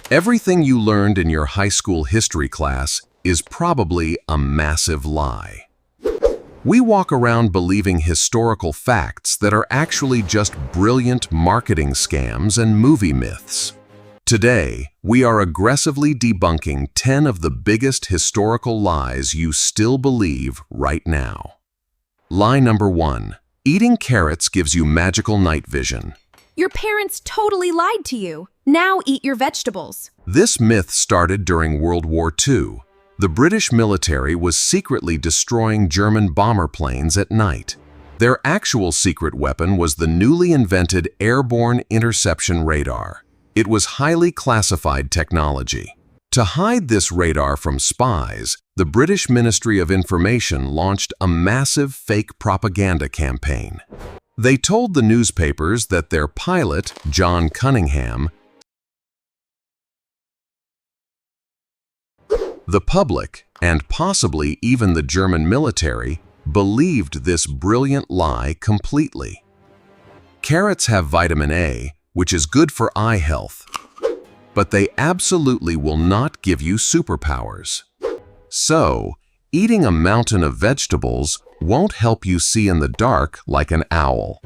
Everything you learned in your high school history class is probably a massive lie. We walk around believing historical facts that are actually just brilliant marketing scams and movie myths. Today, we are aggressively debunking 10 of the biggest historical lies you still believe right now. Lie number 1. Eating carrots gives you magical night vision. Your parents totally lied to you. Now eat your vegetables. This myth started during World War II. The British military was secretly destroying German bomber planes at night. Their actual secret weapon was the newly invented airborne interception radar. It was highly classified technology. To hide this radar from spies, the British Ministry of Information launched a massive fake propaganda campaign. They told the newspapers that their pilot, John Cunningham, the public, and possibly even the German military, believed this brilliant lie completely. Carrots have vitamin A, which is good for eye health, but they absolutely will not give you superpowers. So, eating a mountain of vegetables won't help you see in the dark like an owl.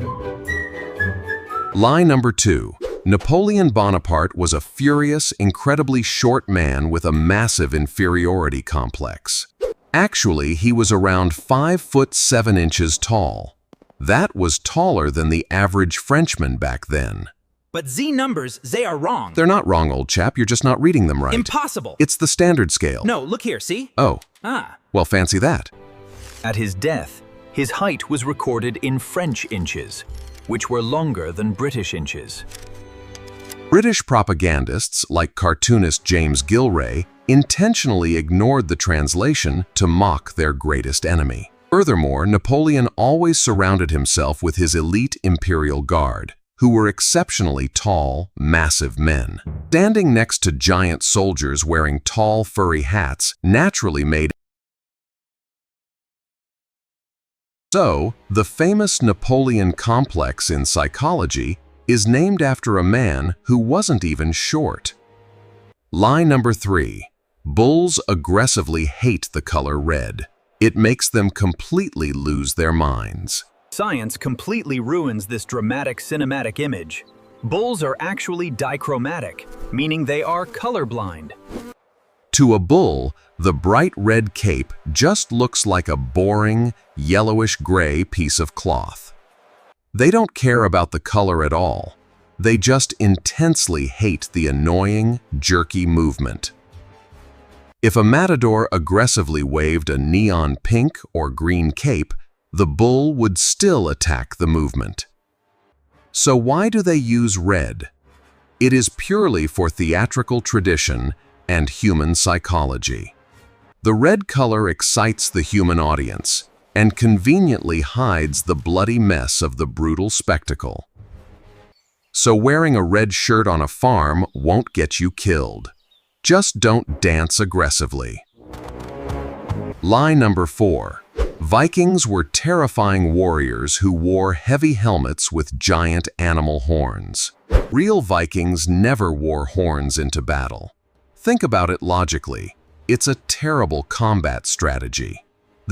Lie number 2. Napoleon Bonaparte was a furious, incredibly short man with a massive inferiority complex. Actually, he was around 5 foot 7 inches tall. That was taller than the average Frenchman back then. But Z numbers, they are wrong. They're not wrong, old chap. You're just not reading them right. Impossible. It's the standard scale. No, look here, see? Oh. Ah. Well, fancy that. At his death, his height was recorded in French inches, which were longer than British inches. British propagandists, like cartoonist James Gilray, intentionally ignored the translation to mock their greatest enemy. Furthermore, Napoleon always surrounded himself with his elite imperial guard, who were exceptionally tall, massive men. Standing next to giant soldiers wearing tall, furry hats naturally made. So, the famous Napoleon complex in psychology is named after a man who wasn't even short. Lie number 3. Bulls aggressively hate the color red. It makes them completely lose their minds. Science completely ruins this dramatic cinematic image. Bulls are actually dichromatic, meaning they are colorblind. To a bull, the bright red cape just looks like a boring, yellowish-gray piece of cloth. They don't care about the color at all. They just intensely hate the annoying, jerky movement. If a matador aggressively waved a neon pink or green cape, the bull would still attack the movement. So why do they use red? It is purely for theatrical tradition and human psychology. The red color excites the human audience and conveniently hides the bloody mess of the brutal spectacle. So wearing a red shirt on a farm won't get you killed. Just don't dance aggressively. Lie number 4. Vikings were terrifying warriors who wore heavy helmets with giant animal horns. Real Vikings never wore horns into battle. Think about it logically. It's a terrible combat strategy.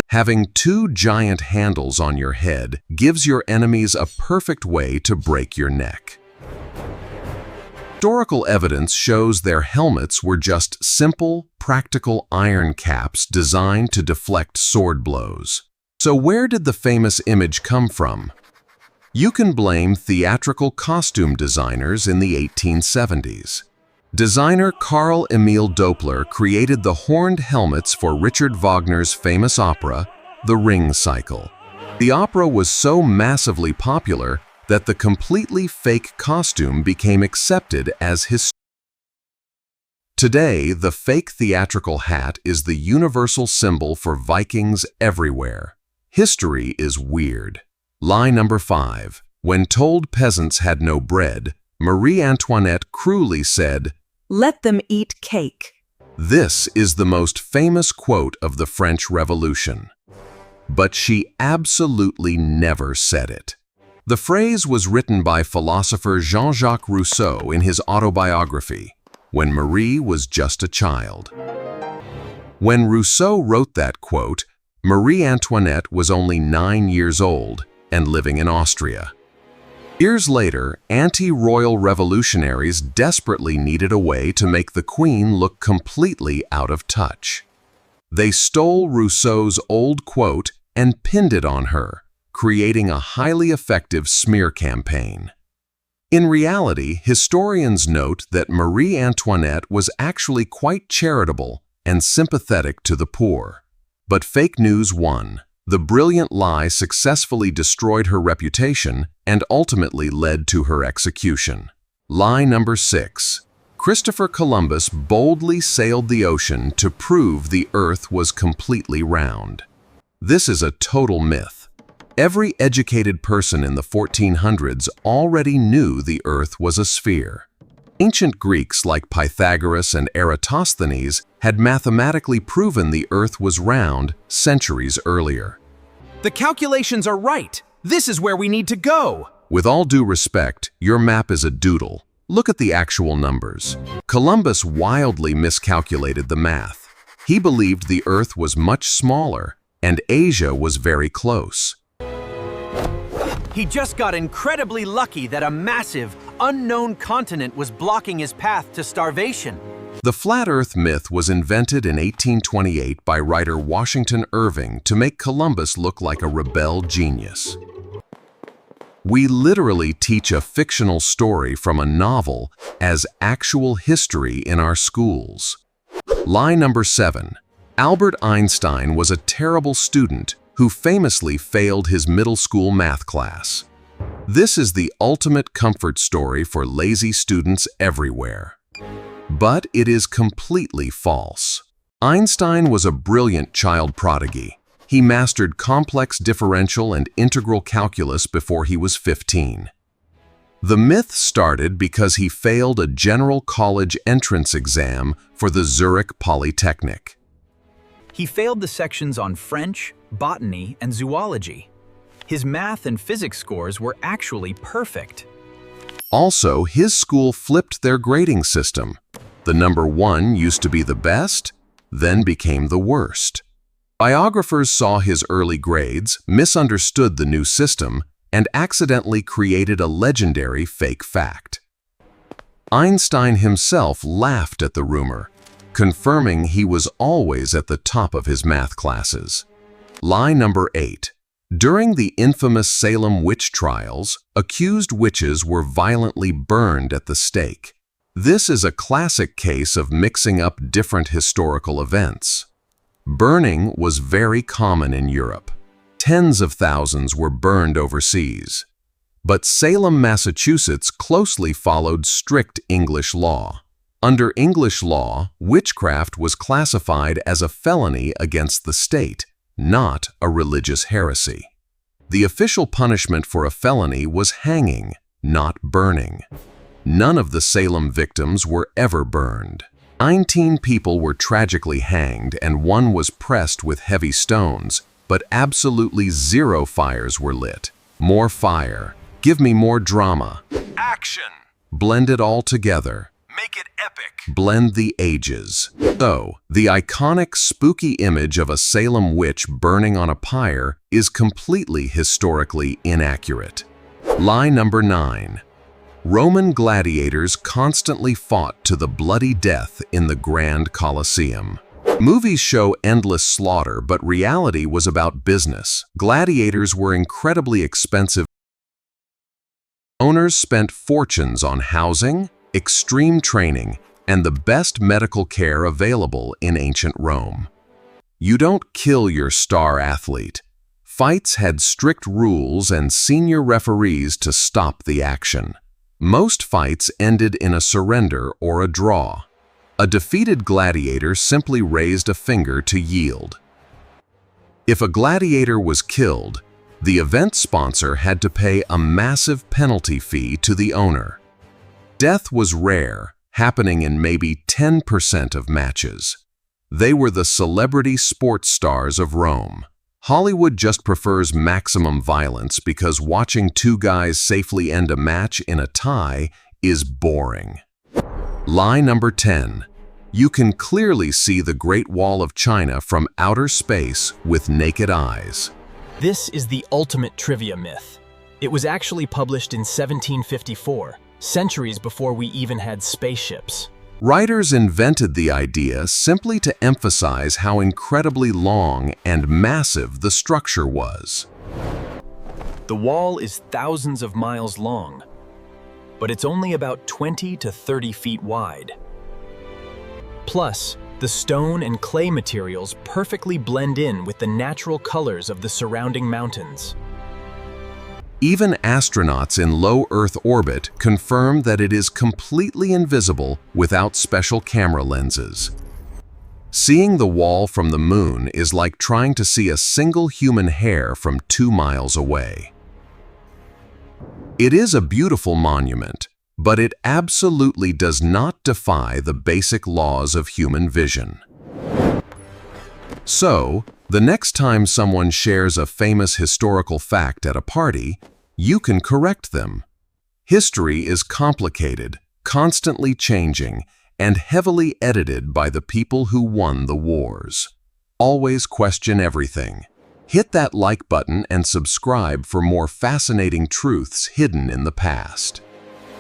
Having 2 giant handles on your head gives your enemies a perfect way to break your neck. Historical evidence shows their helmets were just simple, practical iron caps designed to deflect sword blows. So where did the famous image come from? You can blame theatrical costume designers in the 1870s. Designer Carl Emil Doppler created the horned helmets for Richard Wagner's famous opera, The Ring Cycle. The opera was so massively popular that the completely fake costume became accepted as historical. Today, the fake theatrical hat is the universal symbol for Vikings everywhere. History is weird. Lie number 5. When told peasants had no bread, Marie Antoinette cruelly said, "Let them eat cake." This is the most famous quote of the French Revolution. But she absolutely never said it. The phrase was written by philosopher Jean-Jacques Rousseau in his autobiography. when Marie was just a child. When Rousseau wrote that quote, Marie Antoinette was only 9 years old and living in Austria. Years later, anti-royal revolutionaries desperately needed a way to make the queen look completely out of touch. They stole Rousseau's old quote and pinned it on her, creating a highly effective smear campaign. In reality, historians note that Marie Antoinette was actually quite charitable and sympathetic to the poor. But fake news won. The brilliant lie successfully destroyed her reputation and ultimately led to her execution. Lie number 6. Christopher Columbus boldly sailed the ocean to prove the Earth was completely round. This is a total myth. Every educated person in the 1400s already knew the Earth was a sphere. Ancient Greeks like Pythagoras and Eratosthenes had mathematically proven the Earth was round centuries earlier. The calculations are right. This is where we need to go. With all due respect, your map is a doodle. Look at the actual numbers. Columbus wildly miscalculated the math. He believed the Earth was much smaller and Asia was very close. He just got incredibly lucky that a massive, unknown continent was blocking his path to starvation. The flat Earth myth was invented in 1828 by writer Washington Irving to make Columbus look like a rebel genius. We literally teach a fictional story from a novel as actual history in our schools. Lie number 7. Albert Einstein was a terrible student who famously failed his middle school math class. This is the ultimate comfort story for lazy students everywhere. But it is completely false. Einstein was a brilliant child prodigy. He mastered complex differential and integral calculus before he was 15. The myth started because he failed a general college entrance exam for the Zurich Polytechnic. He failed the sections on French, botany, and zoology. His math and physics scores were actually perfect. Also, his school flipped their grading system. The number 1 used to be the best, then became the worst. Biographers saw his early grades, misunderstood the new system, and accidentally created a legendary fake fact. Einstein himself laughed at the rumor, confirming he was always at the top of his math classes. Lie number 8. During the infamous Salem witch trials, accused witches were violently burned at the stake. This is a classic case of mixing up different historical events. Burning was very common in Europe. Tens of thousands were burned overseas. But Salem, Massachusetts closely followed strict English law. Under English law, witchcraft was classified as a felony against the state, not a religious heresy. The official punishment for a felony was hanging, not burning. None of the Salem victims were ever burned. 19 people were tragically hanged and 1 was pressed with heavy stones, but absolutely 0 fires were lit. More fire. Give me more drama. Action! Blend it all together. Make it epic! Blend the ages. So, the iconic spooky image of a Salem witch burning on a pyre is completely historically inaccurate. Lie number 9. Roman gladiators constantly fought to the bloody death in the Grand Colosseum. Movies show endless slaughter, but reality was about business. Gladiators were incredibly expensive. Owners spent fortunes on housing, extreme training, and the best medical care available in ancient Rome. You don't kill your star athlete. Fights had strict rules and senior referees to stop the action. Most fights ended in a surrender or a draw. A defeated gladiator simply raised a finger to yield. If a gladiator was killed, the event sponsor had to pay a massive penalty fee to the owner. Death was rare, happening in maybe 10% of matches. They were the celebrity sports stars of Rome. Hollywood just prefers maximum violence because watching 2 guys safely end a match in a tie is boring. Lie number 10. You can clearly see the Great Wall of China from outer space with naked eyes. This is the ultimate trivia myth. It was actually published in 1754, centuries before we even had spaceships. Writers invented the idea simply to emphasize how incredibly long and massive the structure was. The wall is thousands of miles long, but it's only about 20 to 30 feet wide. Plus, the stone and clay materials perfectly blend in with the natural colors of the surrounding mountains. Even astronauts in low Earth orbit confirm that it is completely invisible without special camera lenses. Seeing the wall from the moon is like trying to see a single human hair from 2 miles away. It is a beautiful monument, but it absolutely does not defy the basic laws of human vision. So, the next time someone shares a famous historical fact at a party, you can correct them. History is complicated, constantly changing, and heavily edited by the people who won the wars. Always question everything. Hit that like button and subscribe for more fascinating truths hidden in the past.